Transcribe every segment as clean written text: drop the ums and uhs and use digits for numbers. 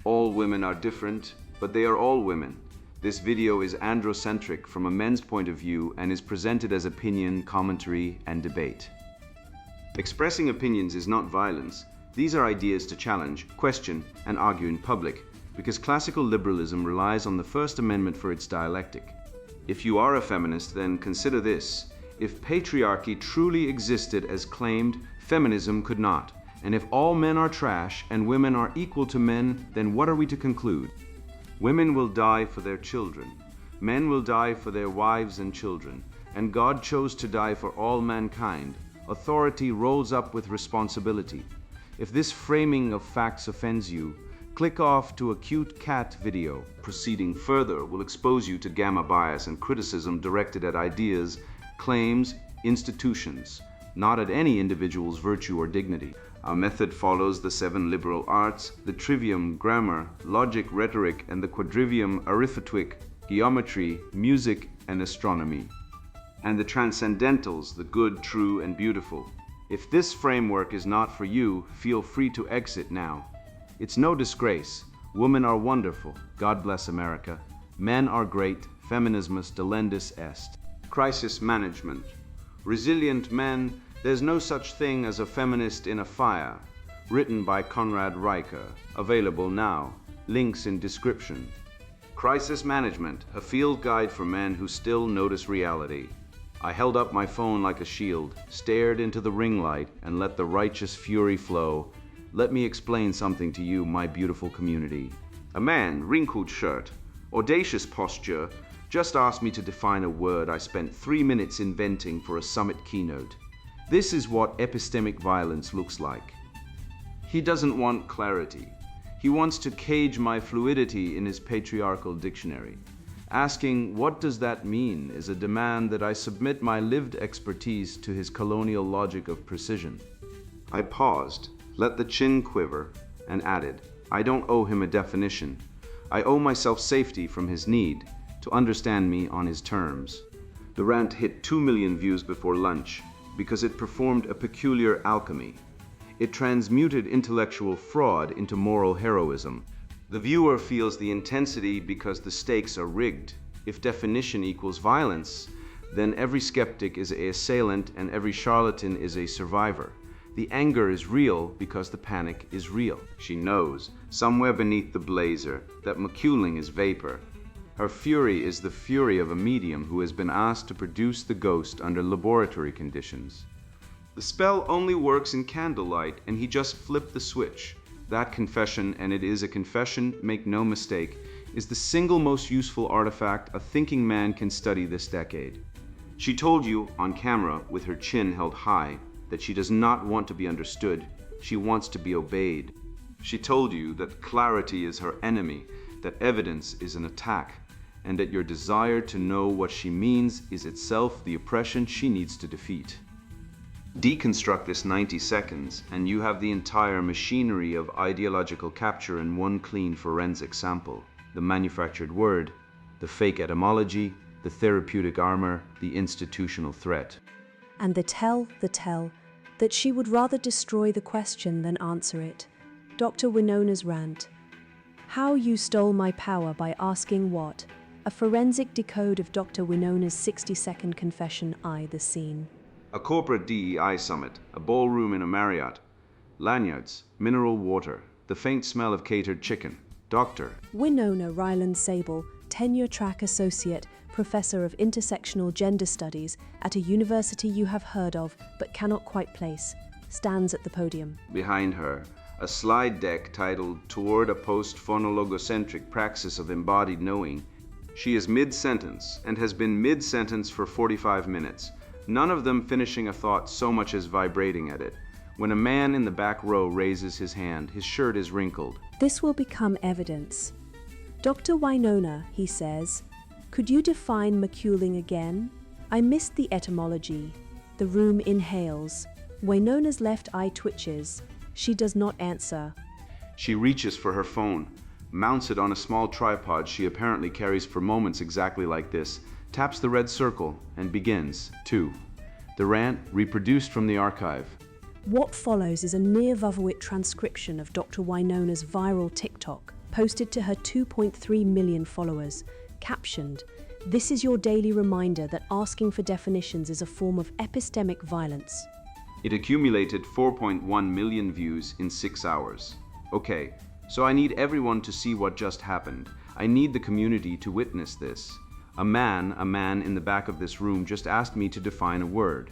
All women are different, but they are all women. This video is androcentric from a men's point of view and is presented as opinion, commentary, and debate. Expressing opinions is not violence. These are ideas to challenge, question, and argue in public, because classical liberalism relies on the First Amendment for its dialectic. If you are a feminist, then consider this. If patriarchy truly existed as claimed, feminism could not. And if all men are trash and women are equal to men, then what are we to conclude? Women will die for their children. Men will die for their wives and children. And God chose to die for all mankind. Authority rolls up with responsibility. If this framing of facts offends you, click off to a cute cat video. Proceeding further will expose you to gamma bias and criticism directed at ideas, claims, institutions, not at any individual's virtue or dignity. Our method follows the 7 liberal arts, the trivium, grammar, logic, rhetoric, and the quadrivium, arithmetic, geometry, music, and astronomy. And the transcendentals, the good, true, and beautiful. If this framework is not for you, feel free to exit now. It's no disgrace. Women are wonderful. God bless America. Men are great. Feminismus delendus est. Crisis management. Resilient men. There's no such thing as a feminist in a fire. Written by Conrad Riker. Available now. Links in description. Crisis management. A field guide for men who still notice reality. I held up my phone like a shield, stared into the ring light, and let the righteous fury flow. Let me explain something to you, my beautiful community. A man, wrinkled shirt, audacious posture, just asked me to define a word I spent 3 minutes inventing for a summit keynote. This is what epistemic violence looks like. He doesn't want clarity. He wants to cage my fluidity in his patriarchal dictionary. Asking, what does that mean, is a demand that I submit my lived expertise to his colonial logic of precision. I paused, let the chin quiver, and added, I don't owe him a definition. I owe myself safety from his need to understand me on his terms. The rant hit 2 million views before lunch because it performed a peculiar alchemy. It transmuted intellectual fraud into moral heroism. The viewer feels the intensity because the stakes are rigged. If definition equals violence, then every skeptic is an assailant and every charlatan is a survivor. The anger is real because the panic is real. She knows, somewhere beneath the blazer, that McCuling is vapor. Her fury is the fury of a medium who has been asked to produce the ghost under laboratory conditions. The spell only works in candlelight, and he just flipped the switch. That confession, and it is a confession, make no mistake, is the single most useful artifact a thinking man can study this decade. She told you, on camera, with her chin held high, that she does not want to be understood. She wants to be obeyed. She told you that clarity is her enemy, that evidence is an attack, and that your desire to know what she means is itself the oppression she needs to defeat. Deconstruct this 90 seconds, and you have the entire machinery of ideological capture in one clean forensic sample. The manufactured word, the fake etymology, the therapeutic armor, the institutional threat. And the tell, that she would rather destroy the question than answer it. Dr. Winona's rant. How you stole my power by asking what? A forensic decode of Dr. Winona's 60-second confession, the scene. A corporate DEI summit, a ballroom in a Marriott, lanyards, mineral water, the faint smell of catered chicken. Dr. Winona Ryland Sable, tenure-track associate, professor of intersectional gender studies at a university you have heard of but cannot quite place, stands at the podium. Behind her, a slide deck titled Toward a Post-Phonologocentric Praxis of Embodied Knowing. She is mid-sentence and has been mid-sentence for 45 minutes. None of them finishing a thought so much as vibrating at it. When a man in the back row raises his hand, his shirt is wrinkled. This will become evidence. Dr. Winona, he says, could you define McCuling again? I missed the etymology. The room inhales. Winona's left eye twitches. She does not answer. She reaches for her phone, mounts it on a small tripod she apparently carries for moments exactly like this, taps the red circle, and begins. 2. The rant, reproduced from the archive. What follows is a near-Vavowit transcription of Dr. Winona's viral TikTok, posted to her 2.3 million followers, captioned, "This is your daily reminder that asking for definitions is a form of epistemic violence." It accumulated 4.1 million views in 6 hours. Okay, so I need everyone to see what just happened. I need the community to witness this. A man in the back of this room just asked me to define a word,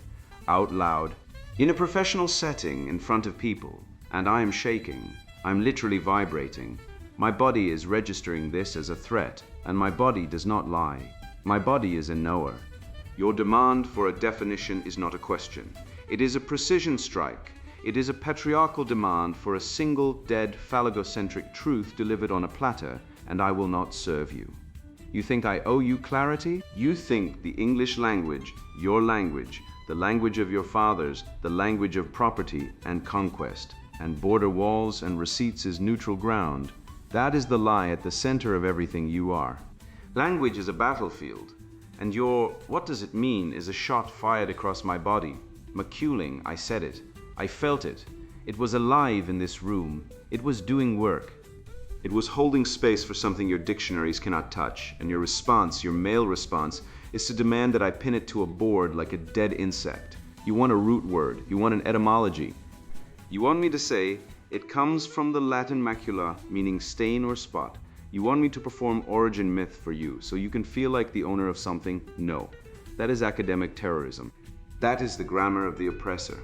out loud, in a professional setting in front of people, and I am shaking. I'm literally vibrating. My body is registering this as a threat, and my body does not lie. My body is a knower. Your demand for a definition is not a question. It is a precision strike. It is a patriarchal demand for a single, dead, phallogocentric truth delivered on a platter, and I will not serve you. You think I owe you clarity? You think the English language, your language, the language of your fathers, the language of property and conquest, and border walls and receipts is neutral ground. That is the lie at the center of everything you are. Language is a battlefield, and your "what does it mean" is a shot fired across my body. McCuling, I said it. I felt it. It was alive in this room. It was doing work. It was holding space for something your dictionaries cannot touch, and your response, your male response, is to demand that I pin it to a board like a dead insect. You want a root word. You want an etymology. You want me to say, it comes from the Latin macula, meaning stain or spot. You want me to perform origin myth for you, so you can feel like the owner of something? No. That is academic terrorism. That is the grammar of the oppressor.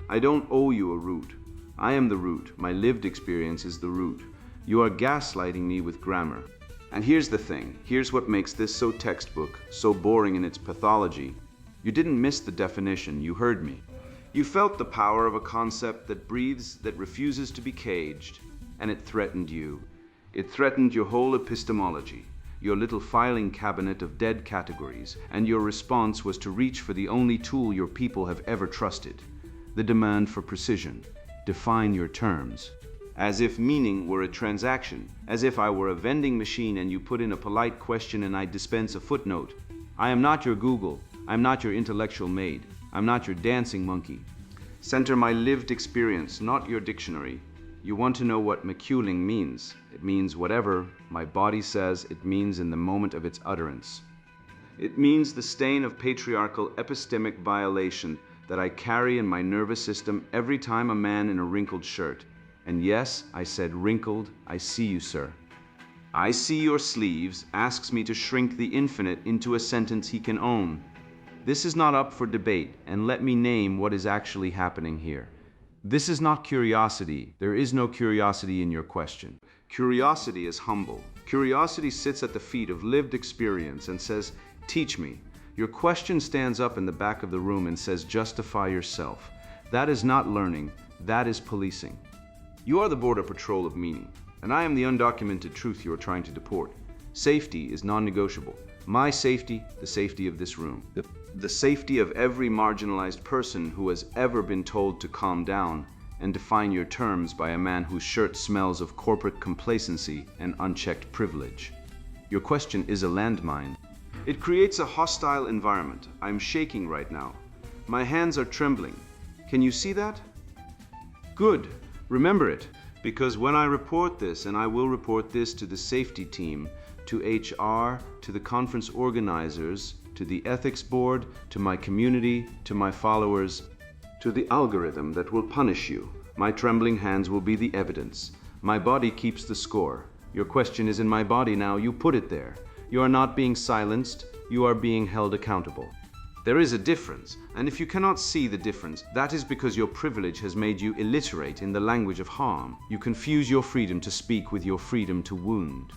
I don't owe you a root. I am the root. My lived experience is the root. You are gaslighting me with grammar. And here's the thing. Here's what makes this so textbook, so boring in its pathology. You didn't miss the definition. You heard me. You felt the power of a concept that breathes, that refuses to be caged, and it threatened you. It threatened your whole epistemology, your little filing cabinet of dead categories, and your response was to reach for the only tool your people have ever trusted, the demand for precision. Define your terms. As if meaning were a transaction, as if I were a vending machine and you put in a polite question and I dispense a footnote. I am not your Google. I'm not your intellectual maid. I'm not your dancing monkey. Center my lived experience, not your dictionary. You want to know what McCuling means. It means whatever my body says it means in the moment of its utterance. It means the stain of patriarchal epistemic violation that I carry in my nervous system every time a man in a wrinkled shirt. And yes, I said wrinkled, I see you, sir. I see your sleeves asks me to shrink the infinite into a sentence he can own. This is not up for debate, and let me name what is actually happening here. This is not curiosity. There is no curiosity in your question. Curiosity is humble. Curiosity sits at the feet of lived experience and says, teach me. Your question stands up in the back of the room and says, justify yourself. That is not learning. That is policing. You are the border patrol of meaning, and I am the undocumented truth you are trying to deport. Safety is non-negotiable. My safety, the safety of this room. The safety of every marginalized person who has ever been told to calm down and define your terms by a man whose shirt smells of corporate complacency and unchecked privilege. Your question is a landmine. It creates a hostile environment. I'm shaking right now. My hands are trembling. Can you see that? Good. Remember it, because when I report this, and I will report this to the safety team, to HR, to the conference organizers, to the ethics board, to my community, to my followers, to the algorithm that will punish you, my trembling hands will be the evidence. My body keeps the score. Your question is in my body now. You put it there. You are not being silenced. You are being held accountable. There is a difference, and if you cannot see the difference, that is because your privilege has made you illiterate in the language of harm. You confuse your freedom to speak with your freedom to wound.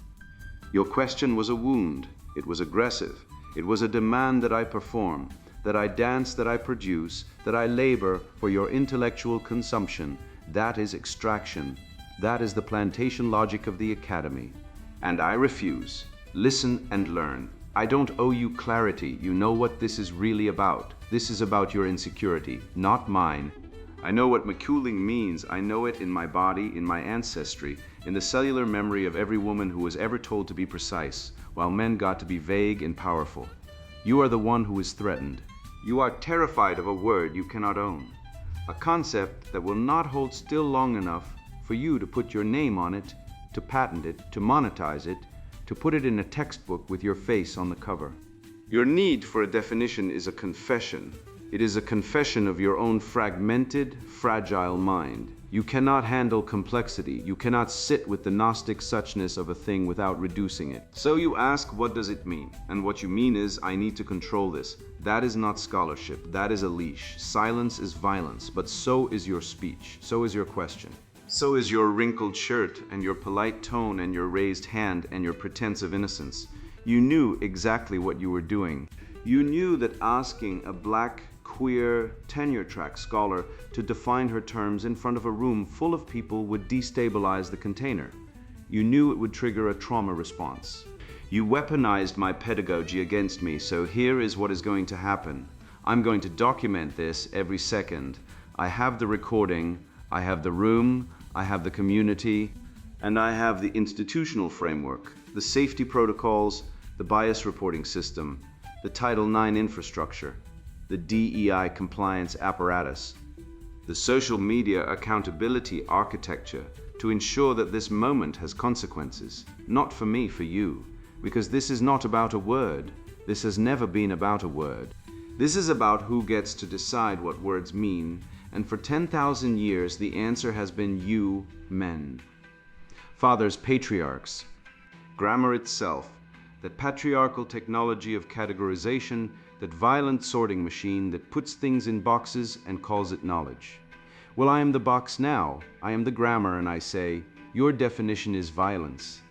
Your question was a wound. It was aggressive. It was a demand that I perform, that I dance, that I produce, that I labor for your intellectual consumption. That is extraction. That is the plantation logic of the academy. And I refuse. Listen and learn. I don't owe you clarity. You know what this is really about. This is about your insecurity, not mine. I know what McCuling means. I know it in my body, in my ancestry, in the cellular memory of every woman who was ever told to be precise, while men got to be vague and powerful. You are the one who is threatened. You are terrified of a word you cannot own, a concept that will not hold still long enough for you to put your name on it to patent it, to monetize it, to put it in a textbook with your face on the cover. Your need for a definition is a confession. It is a confession of your own fragmented, fragile mind. You cannot handle complexity. You cannot sit with the Gnostic suchness of a thing without reducing it. So you ask, what does it mean? And what you mean is, I need to control this. That is not scholarship. That is a leash. Silence is violence, but so is your speech. So is your question. So is your wrinkled shirt and your polite tone and your raised hand and your pretense of innocence. You knew exactly what you were doing. You knew that asking a black, queer, tenure-track scholar to define her terms in front of a room full of people would destabilize the container. You knew it would trigger a trauma response. You weaponized my pedagogy against me, so here is what is going to happen. I'm going to document this every second. I have the recording, I have the room, I have the community, and I have the institutional framework, the safety protocols, the bias reporting system, the Title IX infrastructure, the DEI compliance apparatus, the social media accountability architecture to ensure that this moment has consequences, not for me, for you, because this is not about a word. This has never been about a word. This is about who gets to decide what words mean, and for 10,000 years the answer has been you, men. Fathers, patriarchs, grammar itself, that patriarchal technology of categorization, that violent sorting machine that puts things in boxes and calls it knowledge. Well, I am the box now. I am the grammar, and I say, your definition is violence.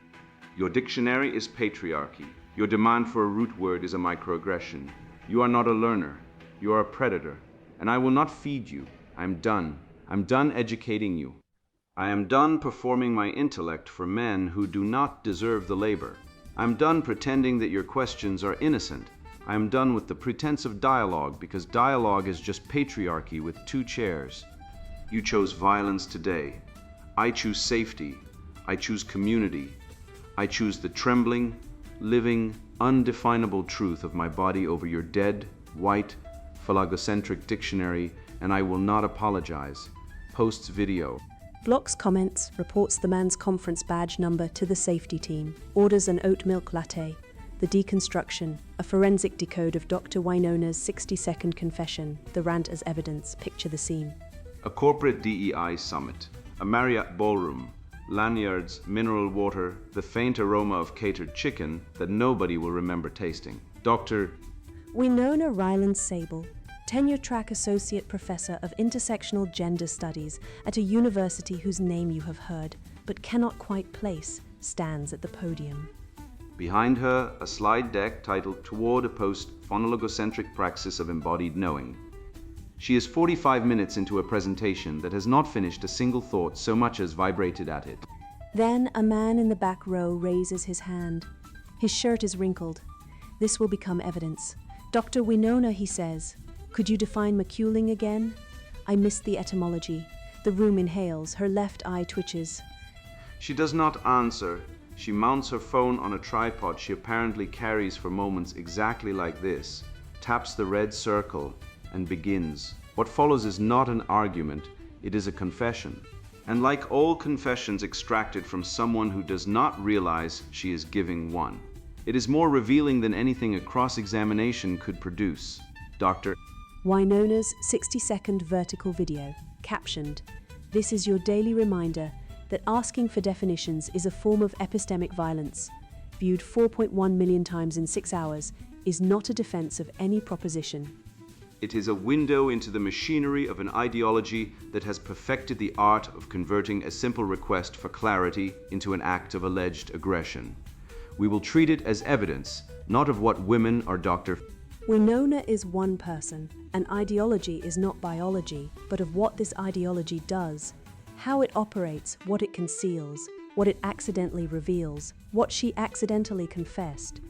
Your dictionary is patriarchy. Your demand for a root word is a microaggression. You are not a learner. You are a predator. And I will not feed you. I'm done. I'm done educating you. I am done performing my intellect for men who do not deserve the labor. I'm done pretending that your questions are innocent. I am done with the pretense of dialogue, because dialogue is just patriarchy with two chairs. You chose violence today. I choose safety. I choose community. I choose the trembling, living, undefinable truth of my body over your dead, white, phalangocentric dictionary, and I will not apologize. Posts video. Blocks comments, reports the man's conference badge number to the safety team, orders an oat milk latte. The deconstruction, a forensic decode of Dr. Wynona's 60-second confession, the rant as evidence, picture the scene. A corporate DEI summit, a Marriott ballroom, lanyards, mineral water, the faint aroma of catered chicken that nobody will remember tasting. Dr. Wynona Ryland Sable, tenure-track associate professor of intersectional gender studies at a university whose name you have heard, but cannot quite place, stands at the podium. Behind her, a slide deck titled Toward a Post-Phonologocentric Praxis of Embodied Knowing. She is 45 minutes into a presentation that has not finished a single thought so much as vibrated at it. Then a man in the back row raises his hand. His shirt is wrinkled. This will become evidence. Dr. Wynona, he says, could you define maculing again? I missed the etymology. The room inhales, her left eye twitches. She does not answer. She mounts her phone on a tripod she apparently carries for moments exactly like this, taps the red circle, and begins. What follows is not an argument, it is a confession. And like all confessions extracted from someone who does not realize she is giving one, it is more revealing than anything a cross-examination could produce. Dr. Wynona's 60-second vertical video, captioned, "This is your daily reminder that asking for definitions is a form of epistemic violence, viewed 4.1 million times in 6 hours, is not a defense of any proposition." It is a window into the machinery of an ideology that has perfected the art of converting a simple request for clarity into an act of alleged aggression. We will treat it as evidence, not of what women are Dr. Wynona is one person. An ideology is not biology, but of what this ideology does, how it operates, what it conceals, what it accidentally reveals, what she accidentally confessed.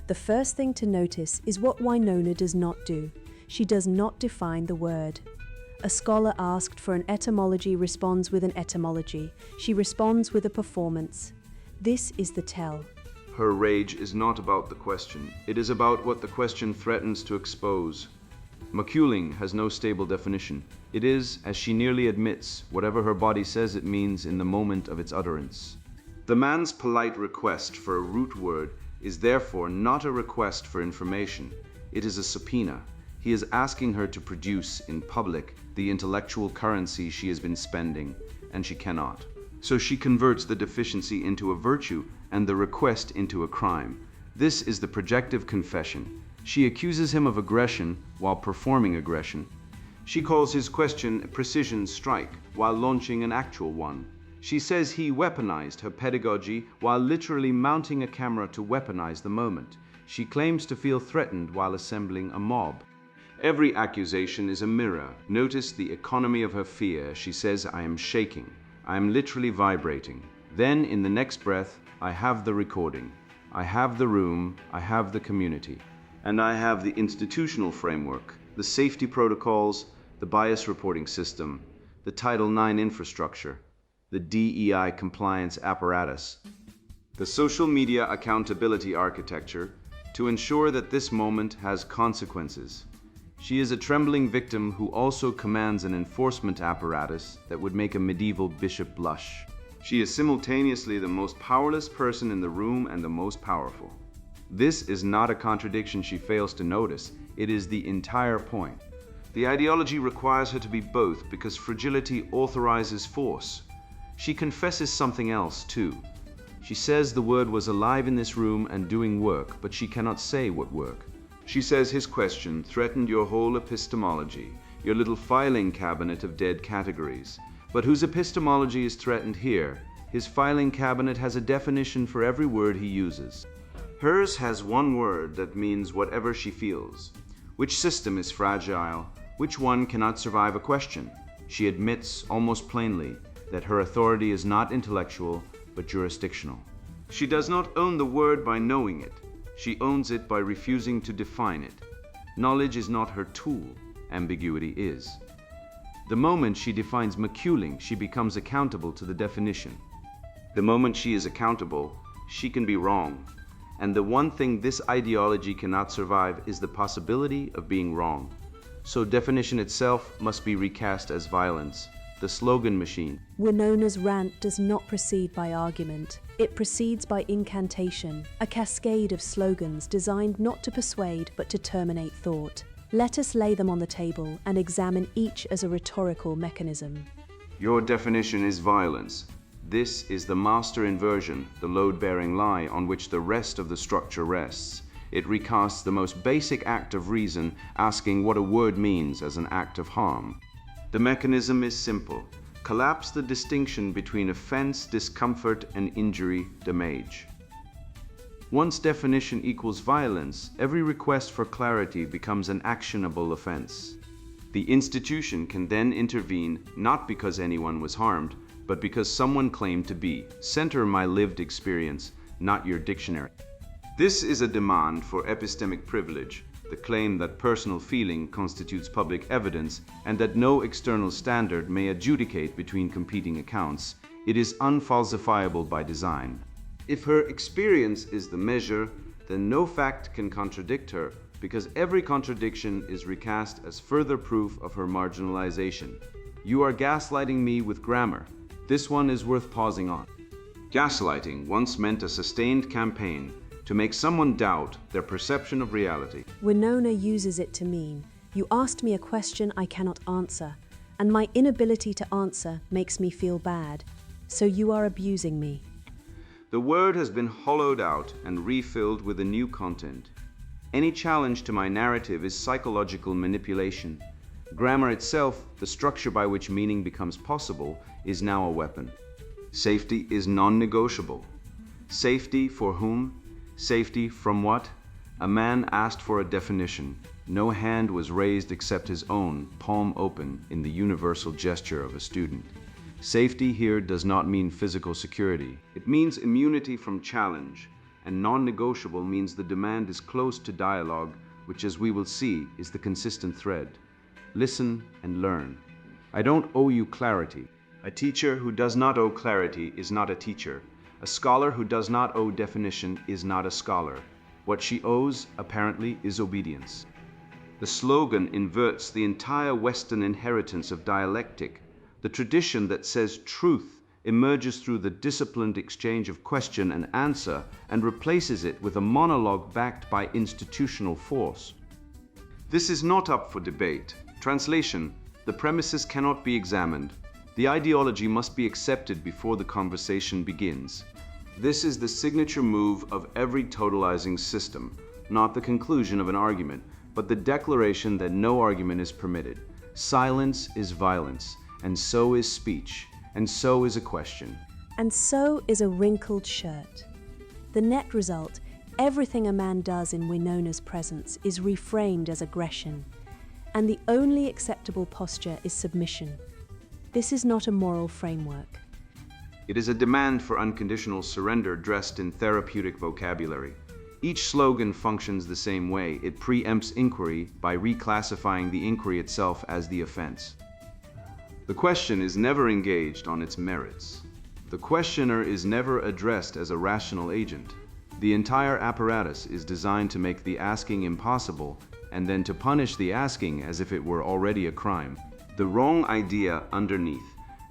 The first thing to notice is what Wynona does not do. She does not define the word. A scholar asked for an etymology responds with an etymology. She responds with a performance. This is the tell. Her rage is not about the question. It is about what the question threatens to expose. Maculing has no stable definition. It is, as she nearly admits, whatever her body says it means in the moment of its utterance. The man's polite request for a root word is therefore not a request for information. It is a subpoena. He is asking her to produce in public the intellectual currency she has been spending, and she cannot. So she converts the deficiency into a virtue and the request into a crime. This is the projective confession. She accuses him of aggression while performing aggression. She calls his question a precision strike while launching an actual one. She says he weaponized her pedagogy while literally mounting a camera to weaponize the moment. She claims to feel threatened while assembling a mob. Every accusation is a mirror. Notice the economy of her fear. She says, I am shaking. I am literally vibrating. Then in the next breath, I have the recording. I have the room. I have the community. And I have the institutional framework, the safety protocols, the bias reporting system, the Title IX infrastructure, the DEI compliance apparatus, the social media accountability architecture to ensure that this moment has consequences. She is a trembling victim who also commands an enforcement apparatus that would make a medieval bishop blush. She is simultaneously the most powerless person in the room and the most powerful. This is not a contradiction she fails to notice. It is the entire point. The ideology requires her to be both because fragility authorizes force. She confesses something else, too. She says the word was alive in this room and doing work, but she cannot say what work. She says his question threatened your whole epistemology, your little filing cabinet of dead categories. But whose epistemology is threatened here? His filing cabinet has a definition for every word he uses. Hers has one word that means whatever she feels. Which system is fragile? Which one cannot survive a question? She admits, almost plainly, that her authority is not intellectual, but jurisdictional. She does not own the word by knowing it. She owns it by refusing to define it. Knowledge is not her tool. Ambiguity is. The moment she defines maculing, she becomes accountable to the definition. The moment she is accountable, she can be wrong. And the one thing this ideology cannot survive is the possibility of being wrong. So definition itself must be recast as violence. The slogan machine. Winona's rant does not proceed by argument. It proceeds by incantation, a cascade of slogans designed not to persuade but to terminate thought. Let us lay them on the table and examine each as a rhetorical mechanism. Your definition is violence. This is the master inversion, the load-bearing lie on which the rest of the structure rests. It recasts the most basic act of reason, asking what a word means as an act of harm. The mechanism is simple. Collapse the distinction between offense, discomfort, and injury, damage. Once definition equals violence, every request for clarity becomes an actionable offense. The institution can then intervene not because anyone was harmed, but because someone claimed to be. Center my lived experience, not your dictionary. This is a demand for epistemic privilege, the claim that personal feeling constitutes public evidence and that no external standard may adjudicate between competing accounts. It is unfalsifiable by design. If her experience is the measure, then no fact can contradict her, because every contradiction is recast as further proof of her marginalization. You are gaslighting me with grammar. This one is worth pausing on. Gaslighting once meant a sustained campaign to make someone doubt their perception of reality. Winona uses it to mean, you asked me a question I cannot answer, and my inability to answer makes me feel bad, so you are abusing me. The word has been hollowed out and refilled with a new content. Any challenge to my narrative is psychological manipulation. Grammar itself, the structure by which meaning becomes possible, is now a weapon. Safety is non-negotiable. Safety for whom? Safety from what? A man asked for a definition. No hand was raised except his own, palm open, in the universal gesture of a student. Safety here does not mean physical security. It means immunity from challenge, and non-negotiable means the demand is close to dialogue, which, as we will see, is the consistent thread. Listen and learn. I don't owe you clarity. A teacher who does not owe clarity is not a teacher. A scholar who does not owe definition is not a scholar. What she owes, apparently, is obedience. The slogan inverts the entire Western inheritance of dialectic, the tradition that says truth emerges through the disciplined exchange of question and answer and replaces it with a monologue backed by institutional force. This is not up for debate. Translation: the premises cannot be examined. The ideology must be accepted before the conversation begins. This is the signature move of every totalizing system, not the conclusion of an argument, but the declaration that no argument is permitted. Silence is violence, and so is speech, and so is a question. And so is a wrinkled shirt. The net result, everything a man does in Winona's presence is reframed as aggression, and the only acceptable posture is submission. This is not a moral framework. It is a demand for unconditional surrender dressed in therapeutic vocabulary. Each slogan functions the same way. It preempts inquiry by reclassifying the inquiry itself as the offense. The question is never engaged on its merits. The questioner is never addressed as a rational agent. The entire apparatus is designed to make the asking impossible and then to punish the asking as if it were already a crime. The wrong idea underneath.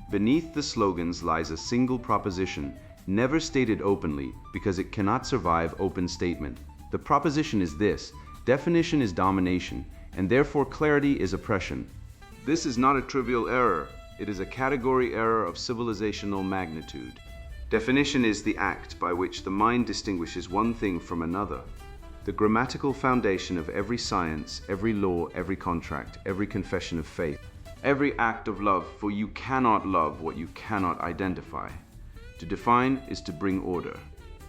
Beneath the slogans lies a single proposition, never stated openly because it cannot survive open statement. The proposition is this: definition is domination, and therefore clarity is oppression. This is not a trivial error. It is a category error of civilizational magnitude. Definition is the act by which the mind distinguishes one thing from another. The grammatical foundation of every science, every law, every contract, every confession of faith, every act of love, for you cannot love what you cannot identify. To define is to bring order.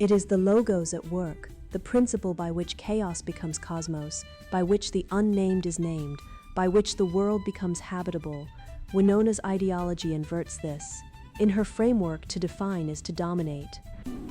It is the logos at work, the principle by which chaos becomes cosmos, by which the unnamed is named, by which the world becomes habitable. Winona's ideology inverts this. In her framework, to define is to dominate.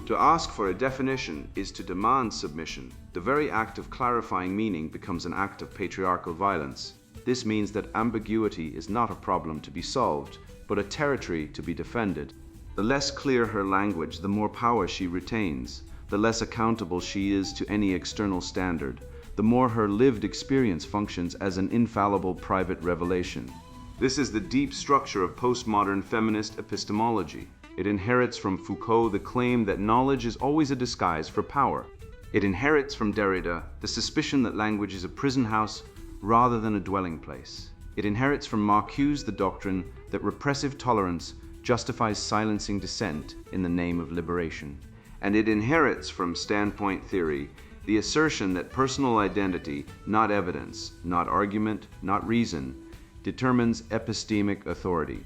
To ask for a definition is to demand submission. The very act of clarifying meaning becomes an act of patriarchal violence. This means that ambiguity is not a problem to be solved, but a territory to be defended. The less clear her language, the more power she retains. The less accountable she is to any external standard, the more her lived experience functions as an infallible private revelation. This is the deep structure of postmodern feminist epistemology. It inherits from Foucault the claim that knowledge is always a disguise for power. It inherits from Derrida the suspicion that language is a prison house rather than a dwelling place. It inherits from Marcuse the doctrine that repressive tolerance justifies silencing dissent in the name of liberation. And it inherits from standpoint theory the assertion that personal identity, not evidence, not argument, not reason, determines epistemic authority.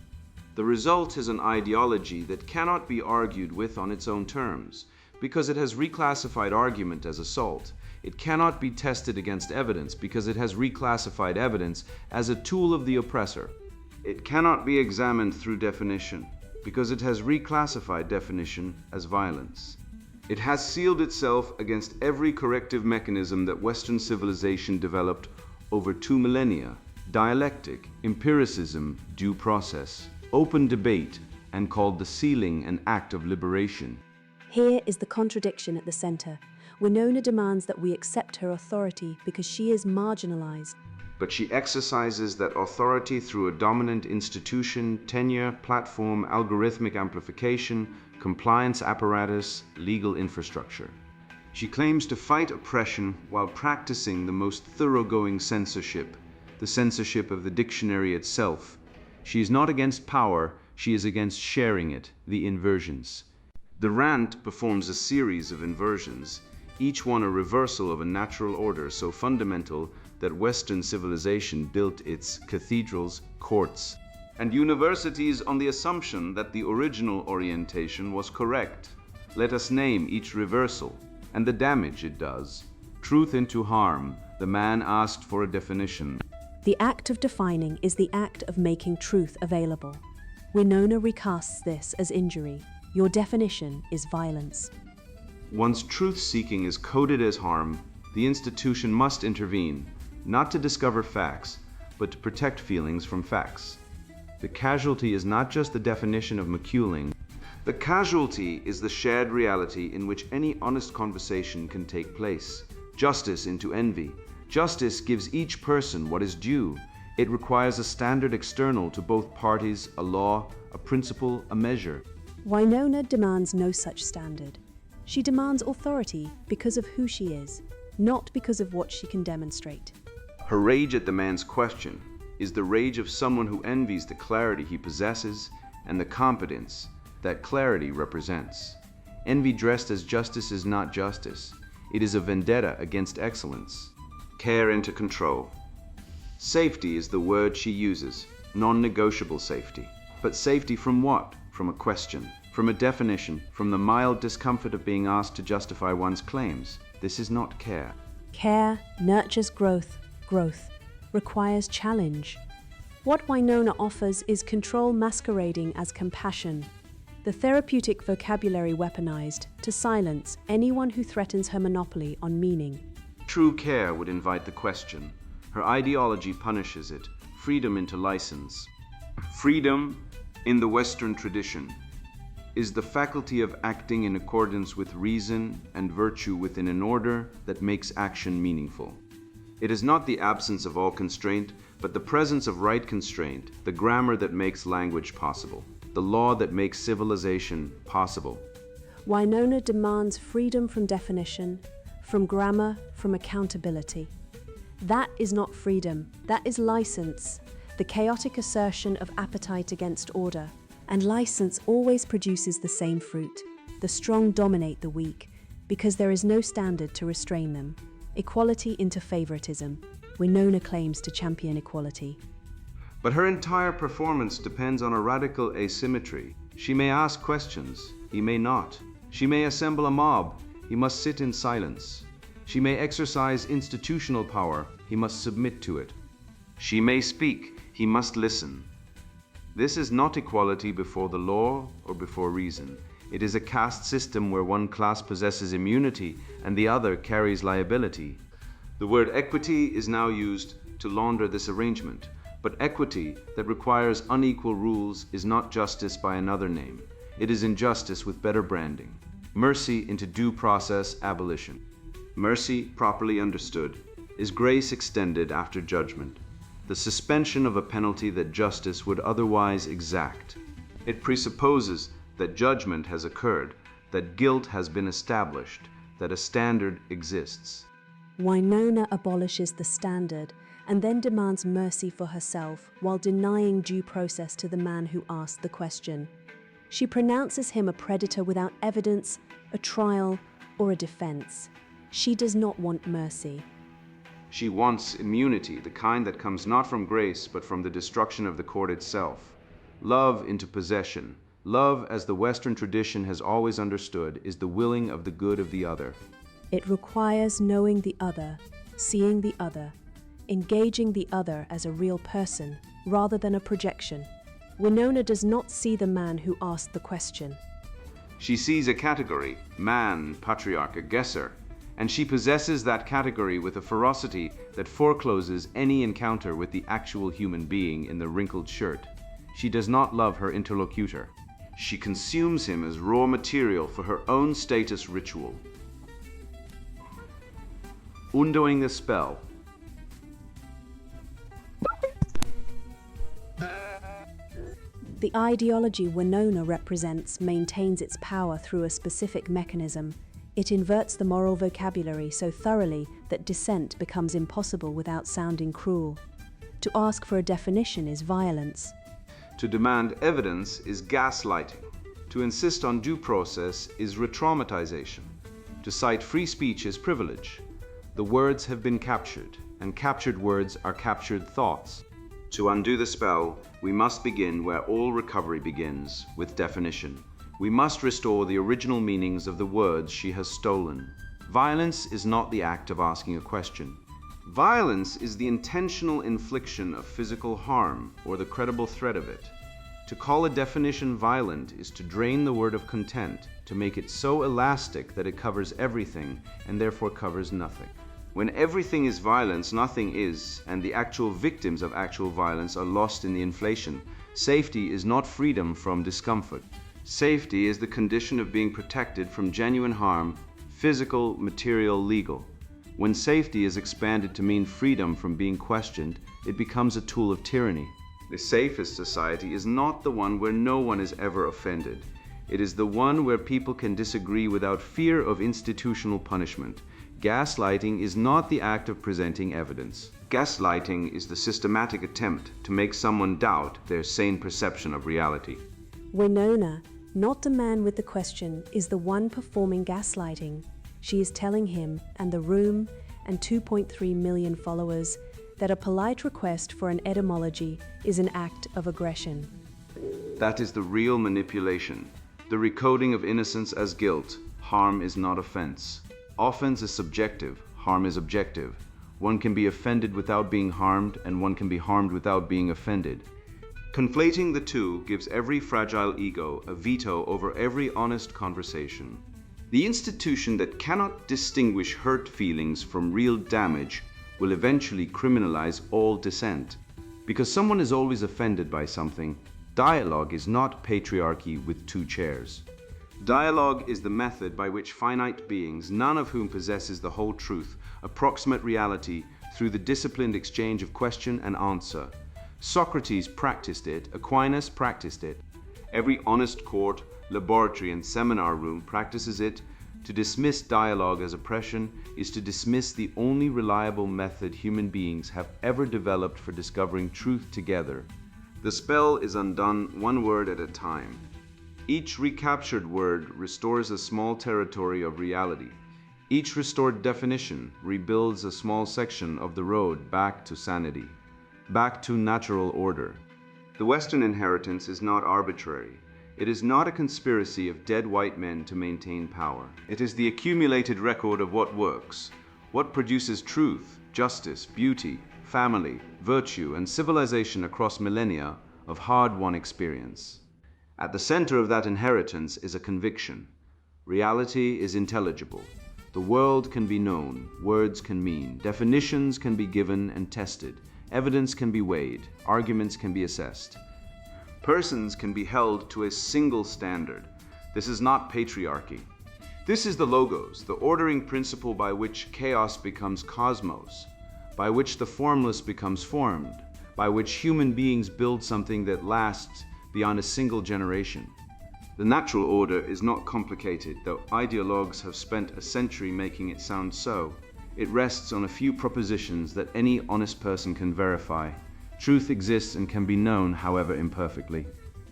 The result is an ideology that cannot be argued with on its own terms, because it has reclassified argument as assault. It cannot be tested against evidence because it has reclassified evidence as a tool of the oppressor. It cannot be examined through definition because it has reclassified definition as violence. It has sealed itself against every corrective mechanism that Western civilization developed over 2 millennia: dialectic, empiricism, due process, open debate, and called the sealing an act of liberation. Here is the contradiction at the center. Winona demands that we accept her authority because she is marginalized. But she exercises that authority through a dominant institution, tenure, platform, algorithmic amplification, compliance apparatus, legal infrastructure. She claims to fight oppression while practicing the most thoroughgoing censorship, the censorship of the dictionary itself. She is not against power, she is against sharing it, the inversions. The rant performs a series of inversions, each one a reversal of a natural order so fundamental that Western civilization built its cathedrals, courts, and universities on the assumption that the original orientation was correct. Let us name each reversal and the damage it does. Truth into harm. The man asked for a definition. The act of defining is the act of making truth available. Winona recasts this as injury. Your definition is violence. Once truth-seeking is coded as harm, the institution must intervene, not to discover facts, but to protect feelings from facts. The casualty is not just the definition of McCuling. The casualty is the shared reality in which any honest conversation can take place. Justice into envy. Justice gives each person what is due. It requires a standard external to both parties, a law, a principle, a measure. Winona demands no such standard. She demands authority because of who she is, not because of what she can demonstrate. Her rage at the man's question is the rage of someone who envies the clarity he possesses and the competence that clarity represents. Envy dressed as justice is not justice. It is a vendetta against excellence. Care into control. Safety is the word she uses, non-negotiable safety. But safety from what? From a question, from a definition, from the mild discomfort of being asked to justify one's claims. This is not care. Care nurtures growth. Growth requires challenge. What Winona offers is control masquerading as compassion. The therapeutic vocabulary weaponized to silence anyone who threatens her monopoly on meaning. True care would invite the question. Her ideology punishes it. Freedom into license. Freedom, in the Western tradition, is the faculty of acting in accordance with reason and virtue within an order that makes action meaningful. It is not the absence of all constraint, but the presence of right constraint, the grammar that makes language possible, the law that makes civilization possible. Winona demands freedom from definition, from grammar, from accountability. That is not freedom, that is license, the chaotic assertion of appetite against order. And license always produces the same fruit. The strong dominate the weak, because there is no standard to restrain them. Equality into favoritism. Winona claims to champion equality. But her entire performance depends on a radical asymmetry. She may ask questions, he may not. She may assemble a mob, he must sit in silence. She may exercise institutional power, he must submit to it. She may speak, he must listen. This is not equality before the law or before reason. It is a caste system where one class possesses immunity and the other carries liability. The word equity is now used to launder this arrangement, but equity that requires unequal rules is not justice by another name. It is injustice with better branding. Mercy into due process abolition. Mercy, properly understood, is grace extended after judgment, the suspension of a penalty that justice would otherwise exact. It presupposes that judgment has occurred, that guilt has been established, that a standard exists. Winona abolishes the standard and then demands mercy for herself while denying due process to the man who asked the question. She pronounces him a predator without evidence, a trial, or a defense. She does not want mercy. She wants immunity, the kind that comes not from grace, but from the destruction of the court itself. Love into possession. Love, as the Western tradition has always understood, is the willing of the good of the other. It requires knowing the other, seeing the other, engaging the other as a real person, rather than a projection. Winona does not see the man who asked the question. She sees a category, man, patriarch, aggressor, and she possesses that category with a ferocity that forecloses any encounter with the actual human being in the wrinkled shirt. She does not love her interlocutor. She consumes him as raw material for her own status ritual. Undoing the spell. The ideology Winona represents maintains its power through a specific mechanism. It inverts the moral vocabulary so thoroughly that dissent becomes impossible without sounding cruel. To ask for a definition is violence. To demand evidence is gaslighting. To insist on due process is re-traumatization. To cite free speech is privilege. The words have been captured, and captured words are captured thoughts. To undo the spell, we must begin where all recovery begins, with definition. We must restore the original meanings of the words she has stolen. Violence is not the act of asking a question. Violence is the intentional infliction of physical harm or the credible threat of it. To call a definition violent is to drain the word of content, to make it so elastic that it covers everything and therefore covers nothing. When everything is violence, nothing is, and the actual victims of actual violence are lost in the inflation. Safety is not freedom from discomfort. Safety is the condition of being protected from genuine harm, physical, material, legal. When safety is expanded to mean freedom from being questioned, it becomes a tool of tyranny. The safest society is not the one where no one is ever offended. It is the one where people can disagree without fear of institutional punishment. Gaslighting is not the act of presenting evidence. Gaslighting is the systematic attempt to make someone doubt their sane perception of reality. Winona, not the man with the question, is the one performing gaslighting. She is telling him and the room and 2.3 million followers that a polite request for an etymology is an act of aggression. That is the real manipulation. The recoding of innocence as guilt. Harm is not offense. Offense is subjective, harm is objective. One can be offended without being harmed, and one can be harmed without being offended. Conflating the two gives every fragile ego a veto over every honest conversation. The institution that cannot distinguish hurt feelings from real damage will eventually criminalize all dissent. Because someone is always offended by something, dialogue is not patriarchy with two chairs. Dialogue is the method by which finite beings, none of whom possesses the whole truth, approximate reality through the disciplined exchange of question and answer. Socrates practiced it, Aquinas practiced it. Every honest court, laboratory, and seminar room practices it. To dismiss dialogue as oppression is to dismiss the only reliable method human beings have ever developed for discovering truth together. The spell is undone one word at a time. Each recaptured word restores a small territory of reality. Each restored definition rebuilds a small section of the road back to sanity, back to natural order. The Western inheritance is not arbitrary. It is not a conspiracy of dead white men to maintain power. It is the accumulated record of what works, what produces truth, justice, beauty, family, virtue, and civilization across millennia of hard-won experience. At the center of that inheritance is a conviction. Reality is intelligible. The world can be known, words can mean, definitions can be given and tested, evidence can be weighed, arguments can be assessed. Persons can be held to a single standard. This is not patriarchy. This is the logos, the ordering principle by which chaos becomes cosmos, by which the formless becomes formed, by which human beings build something that lasts beyond a single generation. The natural order is not complicated, though ideologues have spent a century making it sound so. It rests on a few propositions that any honest person can verify. Truth exists and can be known, however imperfectly.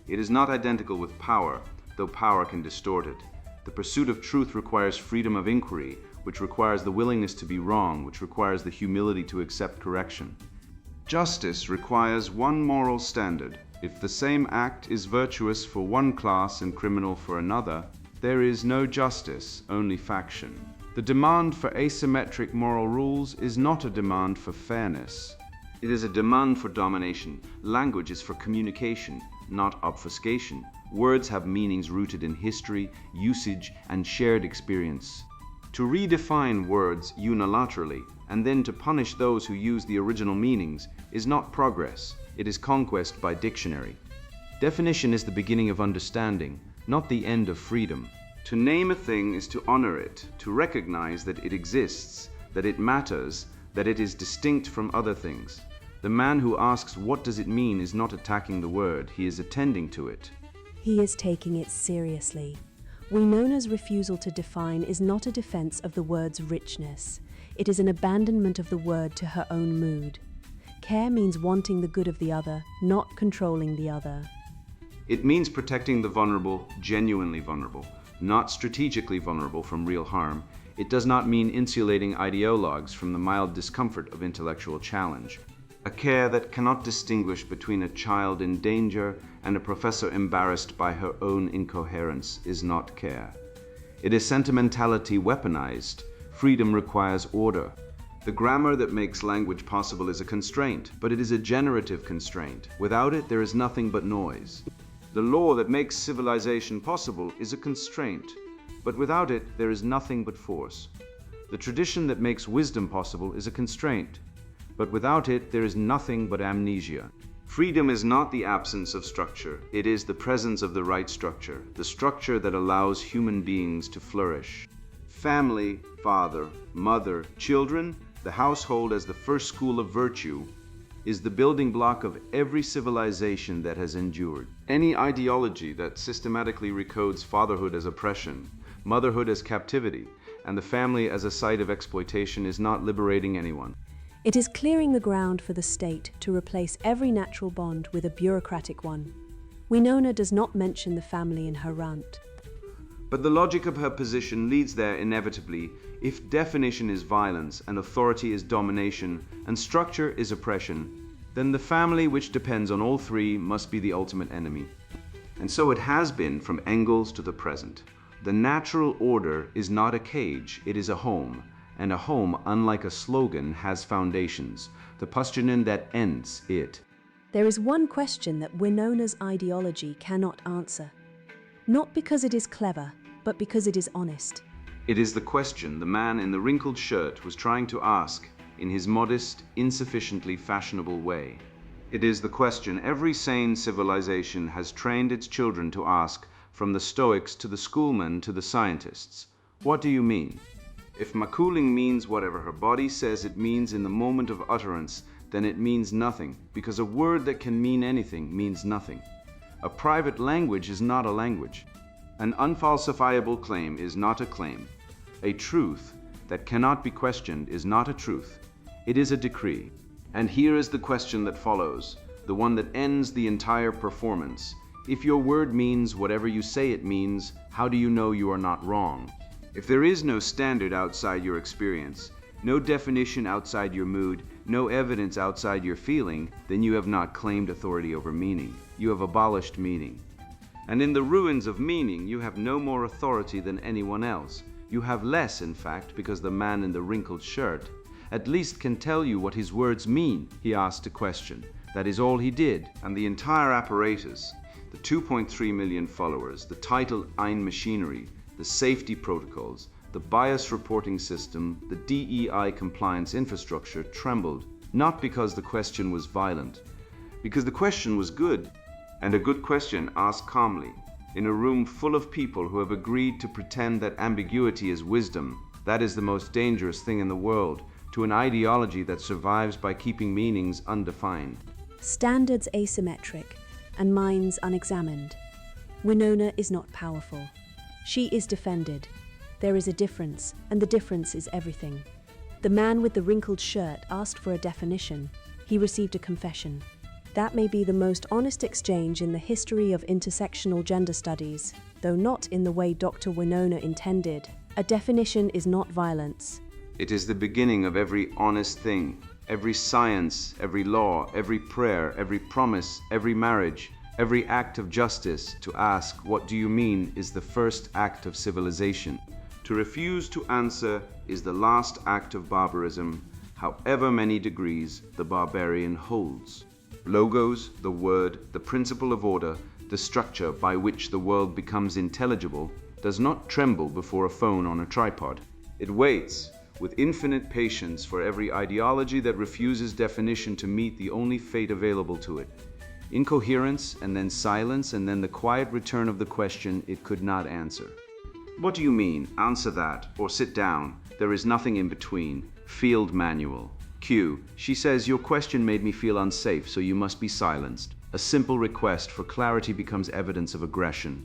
It is not identical with power, though power can distort it. The pursuit of truth requires freedom of inquiry, which requires the willingness to be wrong, which requires the humility to accept correction. Justice requires one moral standard. If the same act is virtuous for one class and criminal for another, there is no justice, only faction. The demand for asymmetric moral rules is not a demand for fairness. It is a demand for domination. Language is for communication, not obfuscation. Words have meanings rooted in history, usage, and shared experience. To redefine words unilaterally and then to punish those who use the original meanings is not progress, it is conquest by dictionary. Definition is the beginning of understanding, not the end of freedom. To name a thing is to honor it, to recognize that it exists, that it matters, that it is distinct from other things. The man who asks what does it mean is not attacking the word, he is attending to it. He is taking it seriously. Winona's refusal to define is not a defense of the word's richness. It is an abandonment of the word to her own mood. Care means wanting the good of the other, not controlling the other. It means protecting the vulnerable, genuinely vulnerable, not strategically vulnerable from real harm. It does not mean insulating ideologues from the mild discomfort of intellectual challenge. A care that cannot distinguish between a child in danger and a professor embarrassed by her own incoherence is not care. It is sentimentality weaponized. Freedom requires order. The grammar that makes language possible is a constraint, but it is a generative constraint. Without it, there is nothing but noise. The law that makes civilization possible is a constraint, but without it, there is nothing but force. The tradition that makes wisdom possible is a constraint, but without it, there is nothing but amnesia. Freedom is not the absence of structure. It is the presence of the right structure, the structure that allows human beings to flourish. Family, father, mother, children, the household as the first school of virtue, is the building block of every civilization that has endured. Any ideology that systematically recodes fatherhood as oppression, motherhood as captivity, and the family as a site of exploitation is not liberating anyone. It is clearing the ground for the state to replace every natural bond with a bureaucratic one. Winona does not mention the family in her rant. But the logic of her position leads there inevitably. If definition is violence and authority is domination and structure is oppression, then the family, which depends on all three, must be the ultimate enemy. And so it has been from Engels to the present. The natural order is not a cage, it is a home. And a home, unlike a slogan, has foundations, the postulate that ends it. There is one question that Winona's ideology cannot answer. Not because it is clever, but because it is honest. It is the question the man in the wrinkled shirt was trying to ask in his modest, insufficiently fashionable way. It is the question every sane civilization has trained its children to ask, from the Stoics to the schoolmen to the scientists. What do you mean? If Maculing means whatever her body says it means in the moment of utterance, then it means nothing, because a word that can mean anything means nothing. A private language is not a language. An unfalsifiable claim is not a claim. A truth that cannot be questioned is not a truth. It is a decree. And here is the question that follows, the one that ends the entire performance. If your word means whatever you say it means, how do you know you are not wrong? If there is no standard outside your experience, no definition outside your mood, no evidence outside your feeling, then you have not claimed authority over meaning. You have abolished meaning. And in the ruins of meaning, you have no more authority than anyone else. You have less, in fact, because the man in the wrinkled shirt at least can tell you what his words mean. He asked a question. That is all he did. And the entire apparatus, the 2.3 million followers, the title Ein machinery, the safety protocols, the bias reporting system, the DEI compliance infrastructure trembled, not because the question was violent, because the question was good. And a good question asked calmly, in a room full of people who have agreed to pretend that ambiguity is wisdom. That is the most dangerous thing in the world, to an ideology that survives by keeping meanings undefined. Standards asymmetric, and minds unexamined. Winona is not powerful. She is defended. There is a difference, and the difference is everything. The man with the wrinkled shirt asked for a definition. He received a confession. That may be the most honest exchange in the history of intersectional gender studies, though not in the way Dr. Winona intended. A definition is not violence. It is the beginning of every honest thing, every science, every law, every prayer, every promise, every marriage, every act of justice. To ask, what do you mean, is the first act of civilization. To refuse to answer is the last act of barbarism, however many degrees the barbarian holds. Logos, the word, the principle of order, the structure by which the world becomes intelligible, does not tremble before a phone on a tripod. It waits with infinite patience for every ideology that refuses definition to meet the only fate available to it. Incoherence, and then silence, and then the quiet return of the question it could not answer. What do you mean? Answer that, or sit down. There is nothing in between. Field manual. Q. She says, your question made me feel unsafe, so you must be silenced. A simple request for clarity becomes evidence of aggression.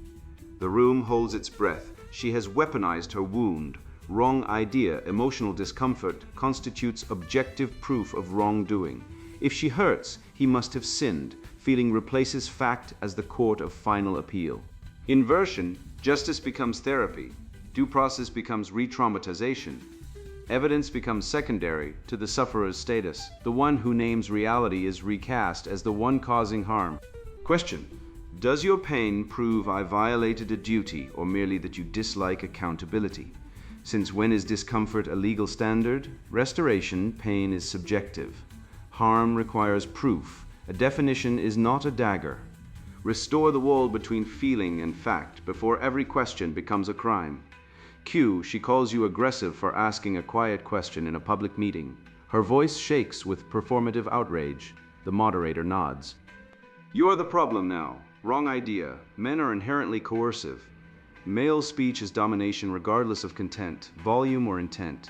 The room holds its breath. She has weaponized her wound. Wrong idea, emotional discomfort, constitutes objective proof of wrongdoing. If she hurts, he must have sinned. Feeling replaces fact as the court of final appeal. Inversion, justice becomes therapy. Due process becomes re-traumatization. Evidence becomes secondary to the sufferer's status. The one who names reality is recast as the one causing harm. Question: does your pain prove I violated a duty, or merely that you dislike accountability? Since when is discomfort a legal standard? Restoration, pain is subjective. Harm requires proof. A definition is not a dagger. Restore the wall between feeling and fact before every question becomes a crime. Q. She calls you aggressive for asking a quiet question in a public meeting. Her voice shakes with performative outrage. The moderator nods. You are the problem now. Wrong idea. Men are inherently coercive. Male speech is domination regardless of content, volume, or intent.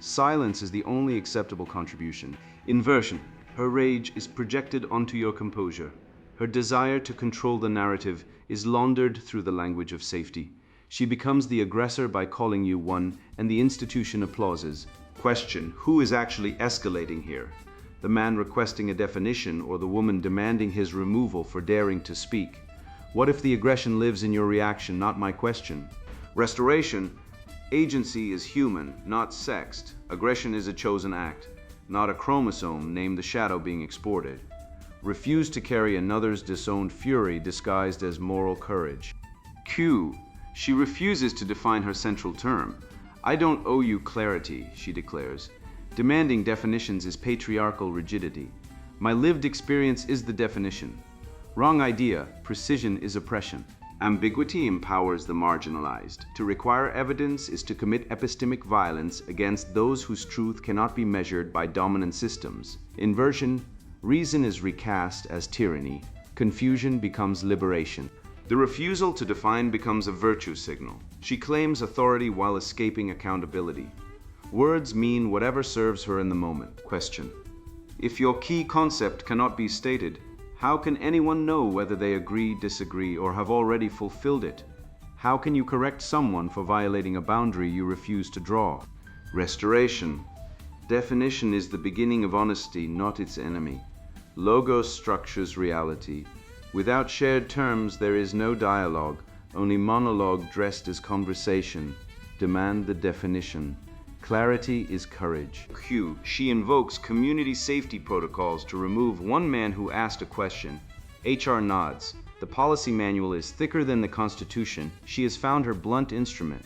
Silence is the only acceptable contribution. Inversion. Her rage is projected onto your composure. Her desire to control the narrative is laundered through the language of safety. She becomes the aggressor by calling you one, and the institution applauses. Question: who is actually escalating here? The man requesting a definition or the woman demanding his removal for daring to speak? What if the aggression lives in your reaction, not my question? Restoration: agency is human, not sexed. Aggression is a chosen act, not a chromosome named the shadow being exported. Refuse to carry another's disowned fury disguised as moral courage. Q. She refuses to define her central term. I don't owe you clarity, she declares. Demanding definitions is patriarchal rigidity. My lived experience is the definition. Wrong idea, precision is oppression. Ambiguity empowers the marginalized. To require evidence is to commit epistemic violence against those whose truth cannot be measured by dominant systems. Inversion: reason is recast as tyranny. Confusion becomes liberation. The refusal to define becomes a virtue signal. She claims authority while escaping accountability. Words mean whatever serves her in the moment. Question: if your key concept cannot be stated, how can anyone know whether they agree, disagree, or have already fulfilled it? How can you correct someone for violating a boundary you refuse to draw? Restoration: definition is the beginning of honesty, not its enemy. Logos structures reality. Without shared terms, there is no dialogue, only monologue dressed as conversation. Demand the definition. Clarity is courage. Q. She invokes community safety protocols to remove one man who asked a question. HR nods. The policy manual is thicker than the Constitution. She has found her blunt instrument.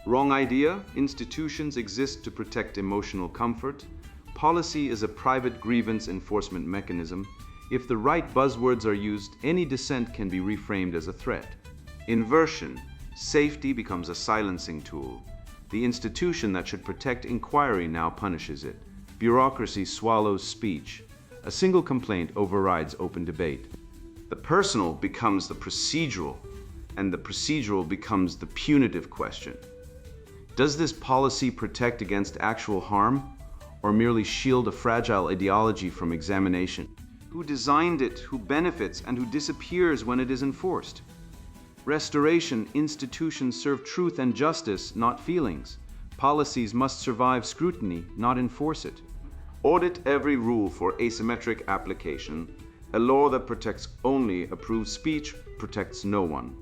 Wrong idea. Institutions exist to protect emotional comfort. Policy is a private grievance enforcement mechanism. If the right buzzwords are used, any dissent can be reframed as a threat. Inversion: safety becomes a silencing tool. The institution that should protect inquiry now punishes it. Bureaucracy swallows speech. A single complaint overrides open debate. The personal becomes the procedural, and the procedural becomes the punitive question. Does this policy protect against actual harm, or merely shield a fragile ideology from examination? Who designed it, who benefits, and who disappears when it is enforced? Restoration: institutions serve truth and justice, not feelings. Policies must survive scrutiny, not enforce it. Audit every rule for asymmetric application. A law that protects only approved speech protects no one.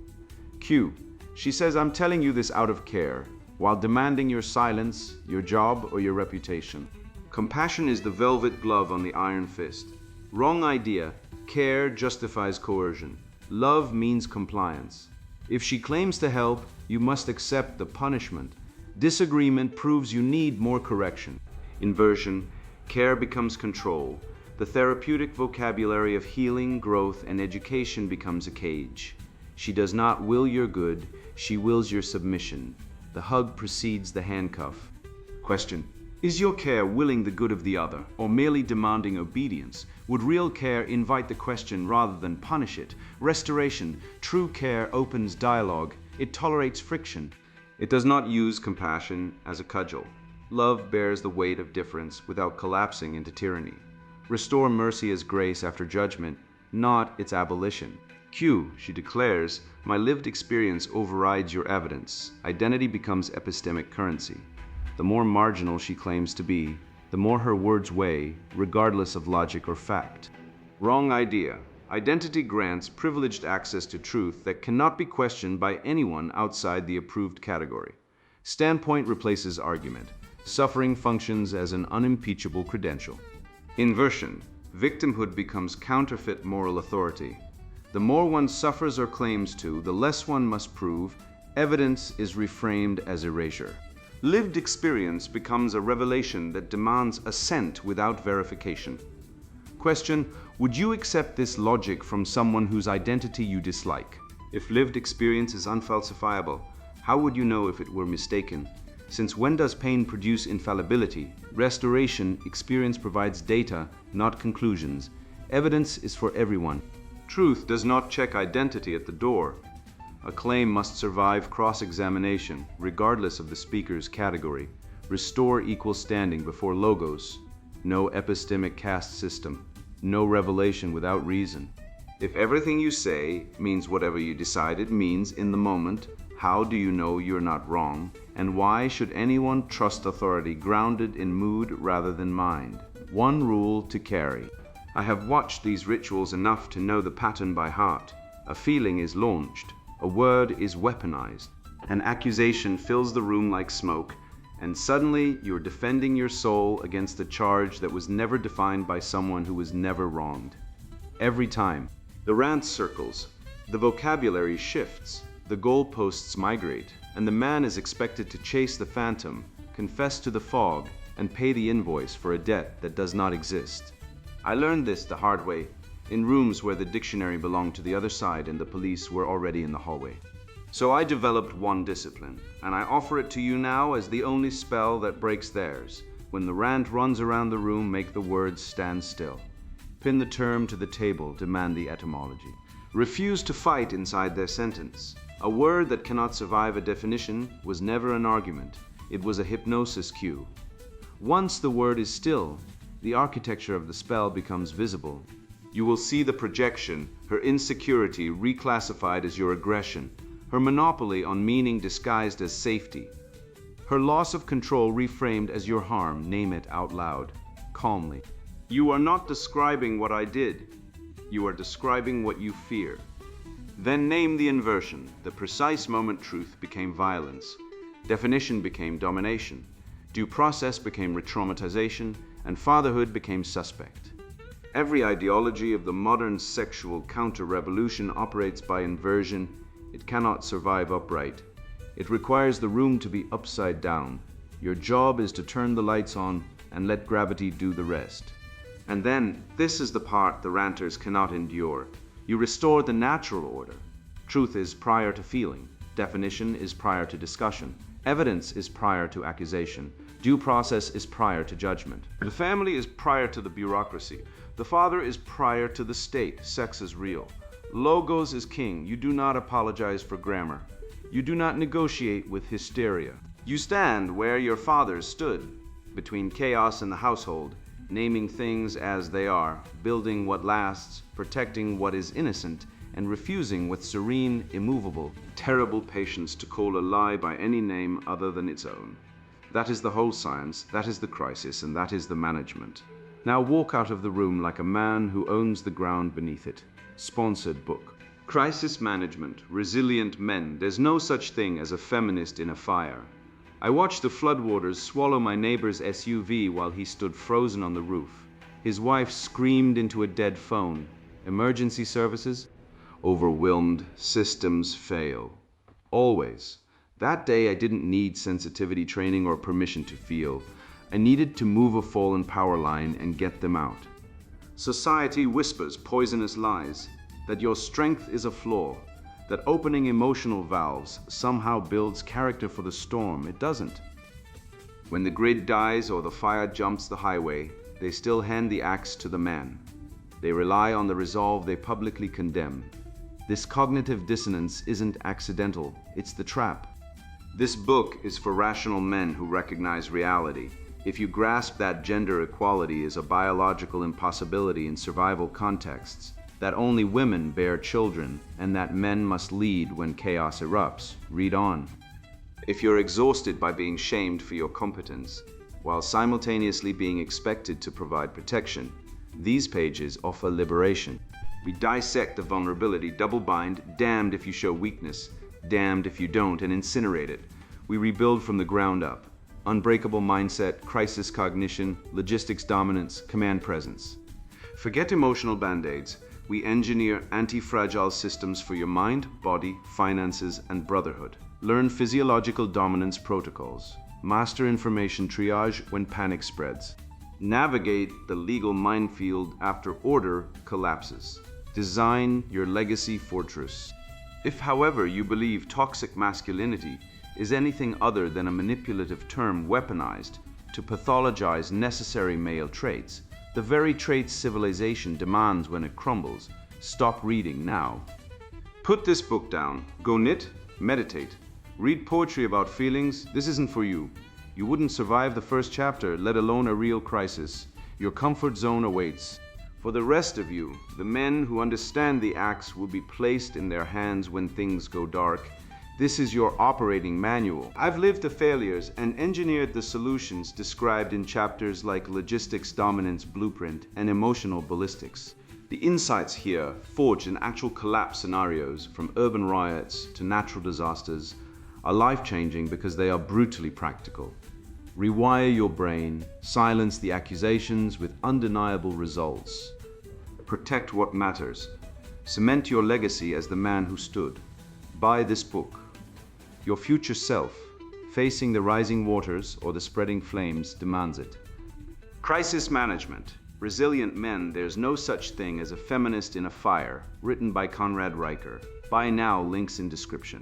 Q. She says, I'm telling you this out of care, while demanding your silence, your job, or your reputation. Compassion is the velvet glove on the iron fist. Wrong idea. Care justifies coercion. Love means compliance. If she claims to help, you must accept the punishment. Disagreement proves you need more correction. Inversion: care becomes control. The therapeutic vocabulary of healing, growth, and education becomes a cage. She does not will your good, she wills your submission. The hug precedes the handcuff. Question: is your care willing the good of the other, or merely demanding obedience? Would real care invite the question rather than punish it? Restoration: true care opens dialogue. It tolerates friction. It does not use compassion as a cudgel. Love bears the weight of difference without collapsing into tyranny. Restore mercy as grace after judgment, not its abolition. Q. She declares, my lived experience overrides your evidence. Identity becomes epistemic currency. The more marginal she claims to be, the more her words weigh, regardless of logic or fact. Wrong idea. Identity grants privileged access to truth that cannot be questioned by anyone outside the approved category. Standpoint replaces argument. Suffering functions as an unimpeachable credential. Inversion. Victimhood becomes counterfeit moral authority. The more one suffers or claims to, the less one must prove. Evidence is reframed as erasure. Lived experience becomes a revelation that demands assent without verification. Question: would you accept this logic from someone whose identity you dislike? If lived experience is unfalsifiable, how would you know if it were mistaken? Since when does pain produce infallibility? Restoration: experience provides data, not conclusions. Evidence is for everyone. Truth does not check identity at the door. A claim must survive cross-examination, regardless of the speaker's category. Restore equal standing before logos. No epistemic caste system. No revelation without reason. If everything you say means whatever you decided means in the moment, how do you know you're not wrong? And why should anyone trust authority grounded in mood rather than mind? One rule to carry. I have watched these rituals enough to know the pattern by heart. A feeling is launched, a word is weaponized, an accusation fills the room like smoke, and suddenly you're defending your soul against a charge that was never defined by someone who was never wronged. Every time, the rant circles, the vocabulary shifts, the goalposts migrate, and the man is expected to chase the phantom, confess to the fog, and pay the invoice for a debt that does not exist. I learned this the hard way, in rooms where the dictionary belonged to the other side and the police were already in the hallway. So I developed one discipline, and I offer it to you now as the only spell that breaks theirs. When the rant runs around the room, make the words stand still. Pin the term to the table, demand the etymology. Refuse to fight inside their sentence. A word that cannot survive a definition was never an argument. It was a hypnosis cue. Once the word is still, the architecture of the spell becomes visible. You will see the projection, her insecurity reclassified as your aggression, her monopoly on meaning disguised as safety, her loss of control reframed as your harm. Name it out loud, calmly. You are not describing what I did. You are describing what you fear. Then name the inversion. The precise moment truth became violence. Definition became domination. Due process became re-traumatization, and fatherhood became suspect. Every ideology of the modern sexual counter-revolution operates by inversion. It cannot survive upright. It requires the room to be upside down. Your job is to turn the lights on and let gravity do the rest. And then, this is the part the ranters cannot endure. You restore the natural order. Truth is prior to feeling. Definition is prior to discussion. Evidence is prior to accusation. Due process is prior to judgment. The family is prior to the bureaucracy. The father is prior to the state. Sex is real. Logos is king. You do not apologize for grammar. You do not negotiate with hysteria. You stand where your fathers stood, between chaos and the household, naming things as they are, building what lasts, protecting what is innocent, and refusing with serene, immovable, terrible patience to call a lie by any name other than its own. That is the whole science, that is the crisis, and that is the management. Now walk out of the room like a man who owns the ground beneath it. Sponsored book. Crisis Management, Resilient Men. There's no such thing as a feminist in a fire. I watched the floodwaters swallow my neighbor's SUV while he stood frozen on the roof. His wife screamed into a dead phone. Emergency services? Overwhelmed. Systems fail. Always. That day I didn't need sensitivity training or permission to feel. I needed to move a fallen power line and get them out. Society whispers poisonous lies, that your strength is a flaw, that opening emotional valves somehow builds character for the storm. It doesn't. When the grid dies or the fire jumps the highway, they still hand the axe to the man. They rely on the resolve they publicly condemn. This cognitive dissonance isn't accidental, it's the trap. This book is for rational men who recognize reality. If you grasp that gender equality is a biological impossibility in survival contexts, that only women bear children, and that men must lead when chaos erupts, read on. If you're exhausted by being shamed for your competence, while simultaneously being expected to provide protection, these pages offer liberation. We dissect the vulnerability, double bind, damned if you show weakness, damned if you don't, and incinerate it. We rebuild from the ground up. Unbreakable mindset, crisis cognition, logistics dominance, command presence. Forget emotional band-aids. We engineer anti-fragile systems for your mind, body, finances, and brotherhood. Learn physiological dominance protocols. Master information triage when panic spreads. Navigate the legal minefield after order collapses. Design your legacy fortress. If, however, you believe toxic masculinity is anything other than a manipulative term weaponized to pathologize necessary male traits, the very traits civilization demands when it crumbles, stop reading now. Put this book down. Go knit, meditate. Read poetry about feelings. This isn't for you. You wouldn't survive the first chapter, let alone a real crisis. Your comfort zone awaits. For the rest of you, the men who understand the axe will be placed in their hands when things go dark. This is your operating manual. I've lived the failures and engineered the solutions described in chapters like Logistics Dominance Blueprint and Emotional Ballistics. The insights here, forged in actual collapse scenarios from urban riots to natural disasters, are life-changing because they are brutally practical. Rewire your brain, silence the accusations with undeniable results. Protect what matters. Cement your legacy as the man who stood. Buy this book. Your future self, facing the rising waters or the spreading flames, demands it. Crisis Management. Resilient Men, There's No Such Thing as a Feminist in a Fire, written by Conrad Riker. Buy now, links in description.